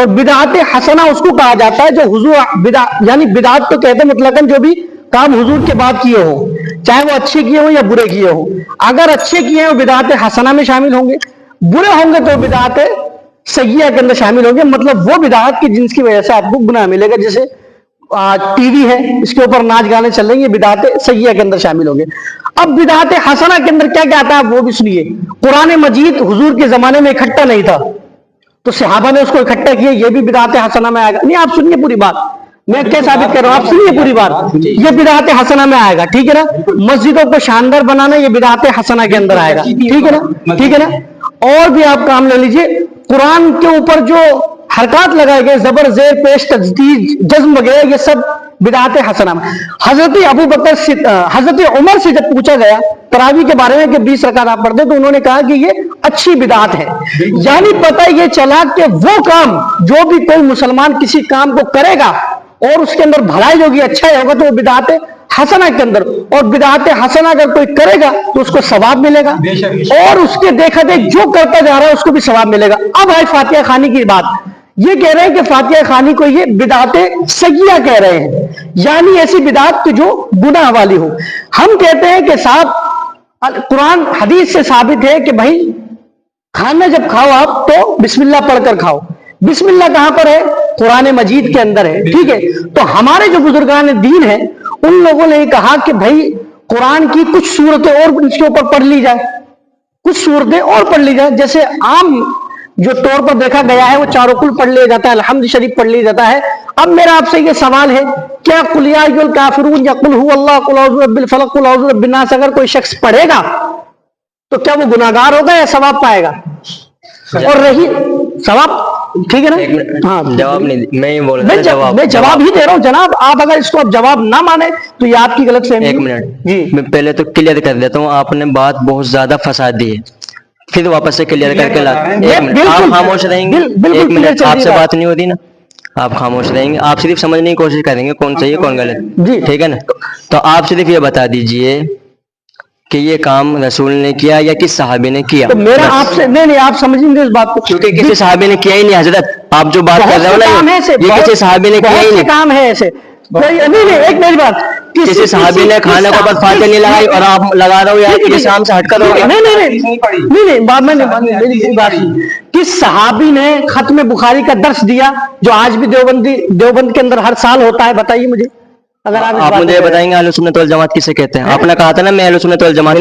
اور بدعت حسنہ اس کو کہا جاتا ہے جو حضور یعنی بدعت تو کہتے ہیں مطلقاً جو بھی کام حضور کے بعد کیے ہو، چاہے وہ اچھے کیے ہو یا برے کیے ہو. اگر اچھے کیے ہیں وہ بدعت حسنہ میں شامل ہوں گے، برے ہوں گے تو بدعت سیئہ کے اندر شامل ہوں گے. مطلب وہ بدعت کی جن کی وجہ سے آپ کو گناہ ملے گا. جیسے ٹی وی ہے، اس کے اوپر ناچ گانے چل رہے ہیں، یہ بدعت سیئہ کے اندر شامل ہوں گے. اب بدعت حسنہ کے اندر کیا کیا آتا ہے وہ بھی سنیے. قرآن مجید حضور کے زمانے میں اکٹھا نہیں تھا تو صحابہ نے اس کو اکٹھا کیا، یہ بھی بدعت حسنہ میں آئے گا. نہیں، آپ سنیے پوری بات، میں کیا ثابت کر رہا ہوں، آپ سنیے پوری بات. یہ بدعت حسنہ میں آئے گا، ٹھیک ہے نا. مسجدوں کو شاندار بنانا یہ بدعت حسنہ کے اندر آئے گا، ٹھیک ہے نا، ٹھیک ہے نا. اور بھی آپ کام لے لیجئے، قرآن کے اوپر جو حرکات لگائے گئے، زبر زیر پیش تجدید جزم وغیرہ، یہ سب بدعت حسنہ میں. حضرت عمر سے جب پوچھا گیا تراویح کے بارے میں کہ 20 رکعت آپ پڑھتے، تو انہوں نے کہا کہ یہ اچھی بدعت ہے. یعنی پتہ یہ چلا کہ وہ کام جو بھی کوئی مسلمان کسی کام کو کرے گا اور اس کے اندر بھلائی ہوگی، اچھا ہوگا، تو وہ بدعت حسنہ کے اندر. اور بدعت حسنہ اگر کوئی کرے گا تو اس کو ثواب ملے گا، اور اس کے دیکھا دیکھ جو کرتا جا رہا ہے اس کو بھی ثواب ملے گا. اب آئے فاتحہ خوانی کی بات. یہ کہہ رہے ہیں کہ فاتحہ خوانی کو یہ بدعت سیئہ کہہ رہے ہیں، یعنی ایسی بدعت جو گناہ والی ہو. ہم کہتے ہیں کہ صاحب قرآن حدیث سے ثابت ہے کہ بھائی کھانا جب کھاؤ آپ تو بسم اللہ پڑھ کر کھاؤ. بسم اللہ کہاں پر ہے؟ قرآن مجید کے اندر ہے، ٹھیک ہے. تو ہمارے جو بزرگان دین ہیں ان لوگوں نے کہا کہ بھائی قرآن کی کچھ سورتیں اور اس کے اوپر پڑھ لی جائے، کچھ سورتیں اور پڑھ لی جائے. جیسے عام جو طور پر دیکھا گیا ہے وہ چاروں کل پڑھ لیا جاتا ہے، الحمد شریف پڑھ لیا جاتا ہے. اب میرا آپ سے یہ سوال ہے، کیا قل یا ایھا الکافرون یا قل ھو اللہ، قل اعوذ برب الفلق، قل اعوذ برب الناس اگر کوئی شخص پڑھے گا تو کیا وہ گناہگار ہوگا یا ثواب پائے گا؟ اور رہی ثواب، ٹھیک ہے نا. ہاں جواب نہیں، میں یہ بول رہا ہوں میں جواب ہی دے رہا ہوں جناب. آپ اگر اس کو اب جواب نہ مانے تو یہ آپ کی غلط فہمی. ایک منٹ جی میں پہلے تو کلیئر کر دیتا ہوں. آپ نے بات بہت زیادہ فساد دی ہے، پھر واپس سے کلیئر کر کے لاتے. ایک منٹ آپ خاموش رہیں گے، ایک منٹ آپ سے بات نہیں ہوتی نا، آپ خاموش رہیں گے. آپ صرف سمجھنے کی کوشش کریں گے کون صحیح ہے کون غلط، ٹھیک ہے نا. تو آپ صرف یہ بتا دیجئے کہ یہ کام رسول نے کیا یا کس صحابی نے کیا. تو میرا آپ سے نہیں، آپ سمجھیں گے اس بات کو، کیونکہ کسی صحابی نے کیا ہی نہیں. حضرت آپ جو بات کر رہے ہو نا، یہ کسی صحابی نے کیا ہی نہیں. کام ہے ایسے نہیں. ایک میری بات، کسی صحابی نے کھانے کے اوپر فاتحہ نہیں لگائی اور آپ لگا رہے ہو یا یہ شام سے ہٹ کر ہو گیا. نہیں بات میں میری بات کس صحابی نے ختم بخاری کا درس دیا جو آج بھی دیوبند کے اندر ہر سال ہوتا ہے؟ بتائیے مجھے. اگر آپ مجھے بتائیں گے اہل سنت والجماعت کسے کہتے ہیں؟ آپ نے کہا تھا نا میں اہل سنت والجماعت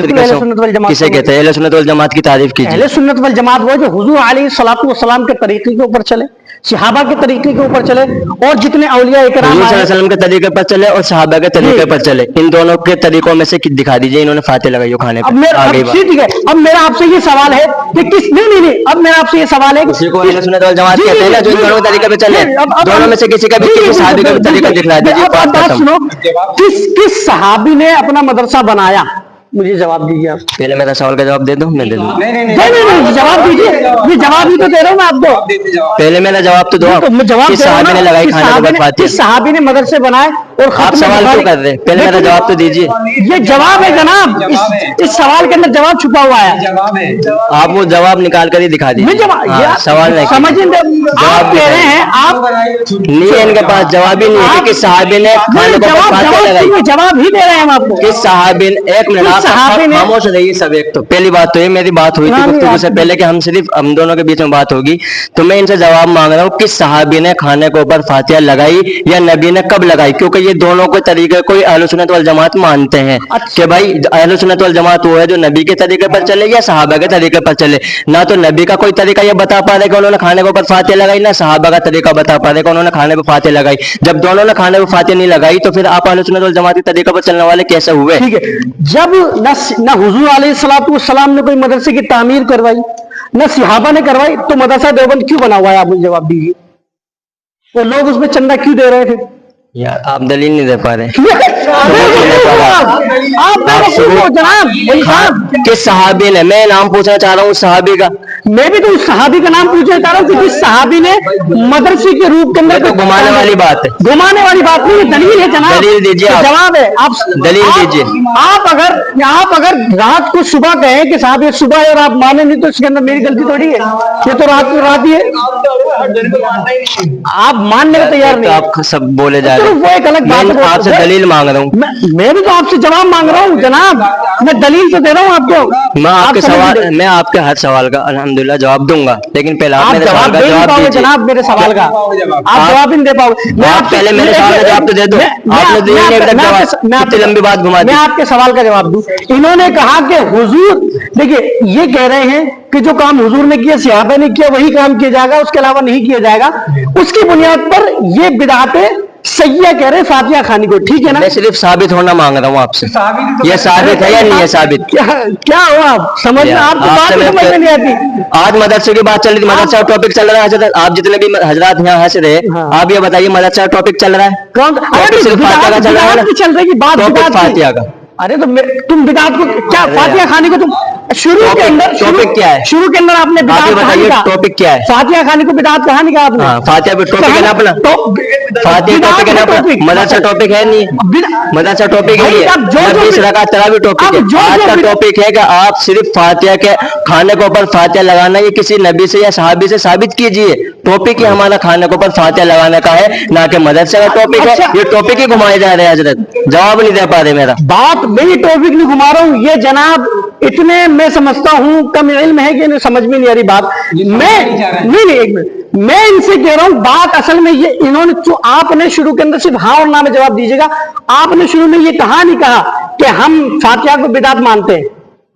کسے کہتے ہیں؟ اہل سنت والجماعت کی تعریف کیجیے. اہل سنت والجماعت وہ جو حضور علیہ الصلوۃ والسلام کے طریقے کے اوپر چلے، صحابہ کے طریقے کے اوپر چلے، اور جتنے اولیاء اکرام حضور صلی اللہ علیہ وسلم کے طریقے پر چلے اور صحابہ کے طریقے پر چلے. ان دونوں کے طریقوں میں سے دکھا دیجئے انہوں نے فاتحہ لگائی ہو کھانے پہ. ٹھیک ہے. اب میرا آپ سے یہ سوال ہے کہ کس نہیں اب میرا آپ سے یہ سوال ہے کسی کو اہل سنت والجماعت کہتے ہیں نا جو ان دونوں کے طریقے پہ چلے. دونوں میں سے کسی کا بھی کسی صحابی کا طریقہ دکھلا دیجیے. بات سنو، کس صحابی نے اپنا مدرسہ بنایا؟ مجھے جواب دیجیے. آپ پہلے میرا سوال کا جواب دے دوں. میں دے دوں. نہیں جواب دیجیے. یہ جواب ہی تو دے رہا ہوں میں آپ کو. پہلے میرا جواب تو دو. کس صحابی نے لگائی کھانے کے اوپر فاتحہ؟ کس صحابی نے مدرسے بنائے؟ اور آپ سوال کیوں کر رہے ہیں؟ پہلے میرا جواب تو دیجیے. یہ جواب ہے جناب، اس سوال کے اندر جواب چھپا ہوا ہے. آپ وہ جواب نکال کر ہی دکھا دیجیے. سوال نہیں سمجھیں، آپ کہہ رہے ہیں آپ نہیں، ان کے پاس جواب ہی نہیں ہے کہ صحابی نے کھانے کے اوپر فاتحہ لگائی. جواب ہی دے رہے ہیں ہم آپ کو. کس صحابی نے، ایک منٹ آپ خاموش رہیے سب. ایک تو پہلی بات تو یہ میری بات ہوئی تھی گفتگو سے پہلے کہ ہم دونوں کے بیچ میں بات ہوگی، تو میں ان سے جواب مانگ رہا ہوں کس صحابی نے کھانے کے اوپر فاتحہ لگائی یا نبی نے کب لگائی؟ کیونکہ یہ دونوں کے طریقے کو اہل سنت والجماعت مانتے ہیں کہ بھائی اہل سنت والجماعت وہ ہے جو نبی کے طریقے پر چلے یا صحابہ کے طریقے پر چلے. نہ تو نبی کا کوئی طریقہ یہ بتا پا رہے کہ انہوں نے کھانے کے اوپر فاتحہ لگائی، نہ صحابہ کا طریقہ بتا پا رہے کہ انہوں نے کھانے پہ فاتحہ لگائی. جب دونوں نے کھانے پہ فاتحہ نہیں لگائی تو پھر آپ اہل سنت والجماعت کے طریقے پر چلنے والے کیسے ہوئے؟ ٹھیک ہے. جب نہ حضور علیہ الصلوۃ والسلام نے کوئی مدرسے کی تعمیر کروائی، نہ صحابہ نے کروائی، تو مدرسہ دیوبند کیوں بنا ہوا ہے؟ آپ مجھے جواب دیجیے. اور لوگ اس میں چندہ کیوں دے رہے تھے؟ یار آپ دلیل نہیں دے پا رہے. جناب کس صحابی نے، میں نام پوچھنا چاہ رہا ہوں صحابی کا मैं भी तो उस सहाबी का नाम पूछना चाह रहा हूँ कि जिस सहाबी ने मदरसे के रूप के अंदर तो घुमाने वाली बात है, घुमाने वाली बात नहीं है, दलील है जनाब, दलील दीजिए आप। जवाब है, आप दलील दीजिए। आप अगर रात को सुबह कहें कि साहब ये सुबह है और आप माने नहीं तो इसके अंदर मेरी गलती थोड़ी है, ये तो रात ही है, आप मानने को तैयार तो नहीं। आप सब बोले जा रहे तो वो एक अलग बात हैं, है। मैं आपसे दलील मांग रहा हूँ, मैं भी तो आपसे जवाब मांग रहा हूँ जनाब, मैं दलील तो दे रहा हूँ आपको। मैं आपके आप समझ सवाल, लीजिए। मैं आपके हर सवाल का अल्हम्दुलिल्लाह जवाब दूंगा, लेकिन पहले आप आप मेरे सवाल जवाब का दे नहीं जवाब पाओगे दीजिए। जनाब मेरे सवाल का, आप जवाब ही नहीं दे पाओगे। आप पहले मेरे सवाल का जवाब तो दे दो, आपने दिया नहीं अभी तक जवाब, इतनी लंबी बात घुमा दी। मैं आपके सवाल का जवाब दूं। इन्होंने कहा कि हुजूर, देखिए ये कह रहे हैं कि जो काम हुजूर ने किया सहाबा ने किया वही काम किया जाएगा, उसके अलावा नहीं किया जाएगा। उसकी बुनियाद पर ये बिदअतें सैया कह रहे हैं फातिहा खानी को, ठीक है ना? मैं सिर्फ साबित होना मांग रहा हूँ आपसे, ये साबित है या नहीं है साबित? क्या हो आप समझ में, आपको बात आपसे ही समझ में नहीं आती। आज मदरसे की बात चल रही थी, मदरसा टॉपिक चल रहा है हजरत, आप जितने भी हजरात यहाँ हंस रहे हैं, हाँ। आप ये बताइए मदरसा टॉपिक चल रहा है, कौन टॉपिक सिर्फ फातिहा का चल रहा है ना? चल रही है बात, टॉपिक बिदअत की। फातिहा का। अरे तो तुम बिदअत को क्या अरे फातिहा खाने को तुम शुरू के अंदर टॉपिक क्या है? शुरू के अंदर आपने आप बिदअत ये कहा बताइए नहीं कहा? टॉपिक क्या है? फातिहा खाने को बिदअत कहा नहीं कहा आपने? हाँ, फातिहा पे टॉपिक है ना अपना, फातिहा टॉपिक है ना अपना, मदरसा टॉपिक है नहीं, मदरसा टॉपिक है, 20 रकात तरावी टॉपिक है। आज का टॉपिक है कि आप सिर्फ फातिहा के खाने के ऊपर फातिहा लगाना, ये किसी नबी से या सहाबी से साबित कीजिए। टॉपिक ही हमारा खाने के ऊपर फातिहा लगाने का है, ना कि मदरसे का टॉपिक है। ये टॉपिक ही घुमाए जा रहे हैं हजरत, जवाब नहीं दे पा रहे मेरा। बात मेरी टॉपिक नहीं घुमा रहा हूँ, ये जनाब इतने मैं समझता हूँ कम इल्म है कि इन्हें समझ में नहीं आ रही बात। मैं नहीं एक मिनट, मैं इनसे कह रहा हूँ बात असल में ये, इन्होंने जो आपने शुरू के अंदर सिर्फ हाँ और ना में जवाब दीजिएगा। आपने शुरू में ये कहा नहीं कहा कि हम फातिहा को बिदअत मानते हैं,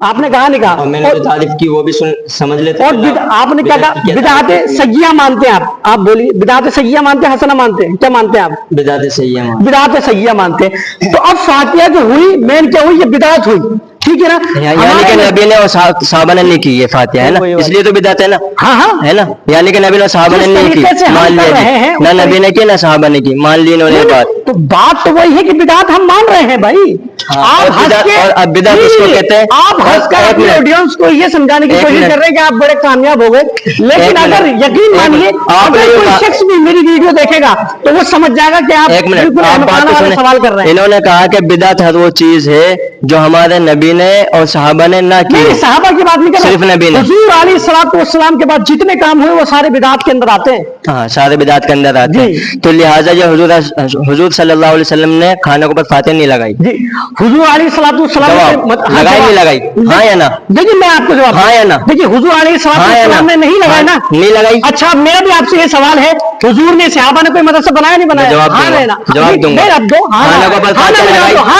आपने कहा नहीं कहा। और मैंने जो तारीफ की वो भी समझ लेते और आपने क्या कहा? बिदअत सय्यिआ मानते हैं आप बोलिए, बिदअत सय्यिआ मानते हैं, हसना मानते हैं, क्या मानते हैं आप? बिदअत सय्यिआ बिदअत सय्यिआ मानते हैं। तो अब फातिहा जो हुई मेन क्या हुई, ये बिदअत हुई, ठीक है ना? यानी कि नबी ने और साहबा ने नहीं की ये फातिहा, है ना, इसलिए तो बिदअत है ना। हाँ हाँ है ना, यानी कि नबी ने साहबा ने नहीं की, मान लिया, ना नबी ने की ना साहबा ने की, मान ली इन्होंने बात। तो बात तो वही है कि बिदअत हम मान रहे हैं भाई। आप हंस के, और अब बिदअत किसको कहते हैं? आप हंसकर अपने ऑडियंस को ये समझाने की कोशिश कर रहे हैं कि आप बड़े कामयाब हो गए, लेकिन अगर यकीन मानिए अगर कोई शख्स भी मेरी वीडियो देखेगा तो वो समझ जाएगा कि आप बिल्कुल अहमकाना वाले सवाल कर रहे हैं। इन्होंने कहा कि बिदअत हर वो चीज है जो हमारे नबी ने और सहाबा ने ना की। नहीं, सहाबा की बात नहीं कर रहा, सिर्फ नबी ने। हुजूर अलैहिस्सलाम के बाद जितने काम हुए वो सारे बिदअत के अंदर आते हैं। हाँ, सारे बिदअत के अंदर आते हैं। तो लिहाजा ये हुजूर सल्लल्लाहु अलैहि वसल्लम ने खाने के ऊपर फातिहा नहीं लगाई। जी, हुजूर अलैहिस्सलाम लगाई नहीं लगाई, हाँ या ना? देखिए मैं आपको जवाब, हाँ या ना? देखिए हुजूर अलैहिस्सलाम ने नहीं लगाया ना, नहीं लगाई। अच्छा मेरा भी आपसे ये सवाल है, हुजूर ने सहाबा ने कोई मदरसा बनाया नहीं बनाया? जवाब हाँ दूंगा, ना? जवाब दूंगा। नहीं, अब दो हाँ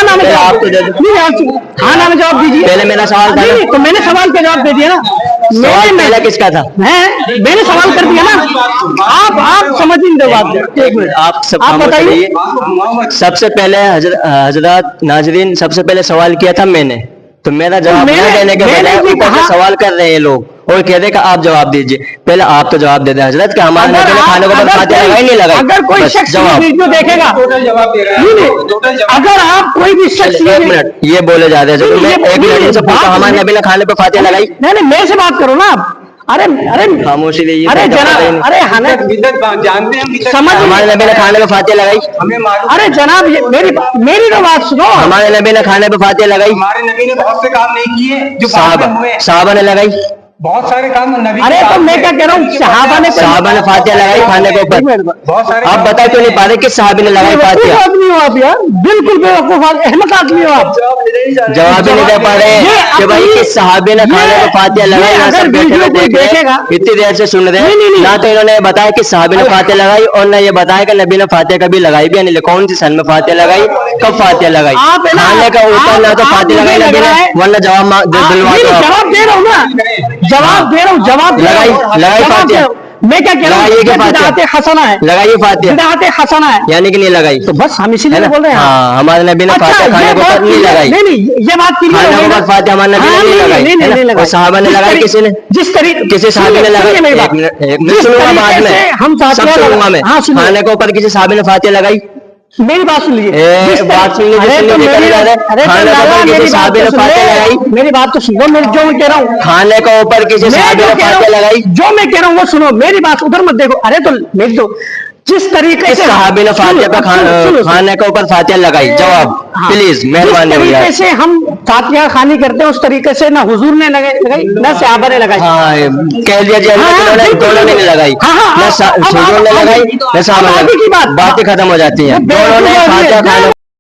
ना में जवाब दीजिए। पहले मेरा सवाल था, नहीं तो मैंने सवाल का जवाब दे दिया ना। पहले किसका था? मैंने सवाल कर दिया ना, आप समझ नहीं दे बात। एक मिनट, आप सब आप बताइए। सबसे पहले हजरत नाजरीन, सबसे पहले सवाल किया था मैंने, तो मेरा जवाब न देने के बजाय ऊपर से सवाल कर रहे हैं लोग और कह रहे कि आप जवाब दीजिए। पहले आप तो जवाब दे दें हजरत कि हमारे नबी ने खाने को ऊपर फातिहा लगाई नहीं लगाई। अगर कोई शख्स वीडियो देखेगा, अगर आप कोई भी शख्स, एक मिनट, ये बोले जा रहे हैं, एक मिनट से पूछा हमारे नबी ने खाने पे फातिहा लगाई? नहीं मैं से बात करो ना आप। अरे खामोशी रहिए। अरे जनाब, अरे जानते हैं समझ, हमारे नबी ने खाने पे फातिहा लगाई? अरे जनाब ये मेरी तो बात सुनो। हमारे नबी ने खाने पे फातिहा लगाई? हमारे नबी ने बहुत से काम नहीं किए जो साहबा ने लगाई, बहुत सारे काम नबी। अरे तो मैं क्या कह रहा हूँ, सहाबा ने फातिहा लगाई खाने के ऊपर? बहुत सारे आप बता क्यों नहीं पा रहे किस सहाबी ने लगाई फातिहा? आदमी हो आप यार, बिल्कुल बेवकूफ अहमद आदमी हो आप। जवाब ही नहीं दे पा रहे कि भाई किस सहाबी ने खाने पे फातिहा लगाई? ना सब बैठे हुए देख रहे हैं, इतनी देर से सुन रहे हैं, ना तो इन्होंने बताया कि सहाबी ने फातिहा लगाई और ना ये बताया कि नबी ने फातिहा कभी लगाई भी या नहीं, कौन सी सन में फातिहा लगाई, कब फातिहा लगाई? खाने का ऊपर ना तो फातिहा लगाई नबी ने, वरना जवाब दिलवा दो। जवाब दे रहा हूँ ना, जवाब दे रहा हूँ, जवाब लगाई फातिहा? मैं क्या कह रहा हूँ, बिदअत हसना है, लगाइए फातिहा, बिदअत हसना है, यानी कि नहीं लगाई? तो बस हम इसीलिए बोल रहे हैं। हाँ, हमारे नबी ने फातिहा खाने के ऊपर नहीं लगाई। नहीं ये बात खाने के ऊपर फातिहा हमारे नबी ने नहीं लगाई, और सहाबा ने लगाई किसी ने? जिस तरीके किसी सहाबी ने लगाई? एक मिनट सुनूंगा बाद में, सब सुनूंगा मैं। खाने के ऊपर किसी सहाबी ने फातिहा लगाई? मेरी बात सुन लीजिए ए, जिस तरह- बात सुन लीजिए, अरे सुन तो लीजिए, मेरी- कर रहा है। अरे तो खाने के लाला, ऊपर किसी मेरी बात साहब ने तो सुन फातिहा ले। लगाई। मेरी बात तो सुनो, मैं जो मैं कह रहा हूँ खाने के ऊपर किसी मैं साहब जो ने कह रहा फातिहा लगाई। हूँ जो मैं कह रहा हूँ वो सुनो, मेरी बात उधर मत देखो। अरे तो मेरी तो जिस तरीके किस से सहाबी ने फातिहा पे खाने के ऊपर फातिहा लगाई? जवाब हाँ, प्लीज, मेहरबानी जिस होगी तरीके आप। से हम फातिहा खानी करते हैं उस तरीके से ना हुजूर ने लगाई ना सहाबा ने लगाई। हाँ, कह दिया जी हाँ, दोनों बिल्कुल, ने नहीं लगाई, हाँ, हाँ, न अब हुजूर ने आगे- लगाई न साहबा ने अब आगे की लगाई। बात- बातें खत्म हो जाती हैं। वो दोनों ने बेवकूफ आदमी फातिहा है। खाने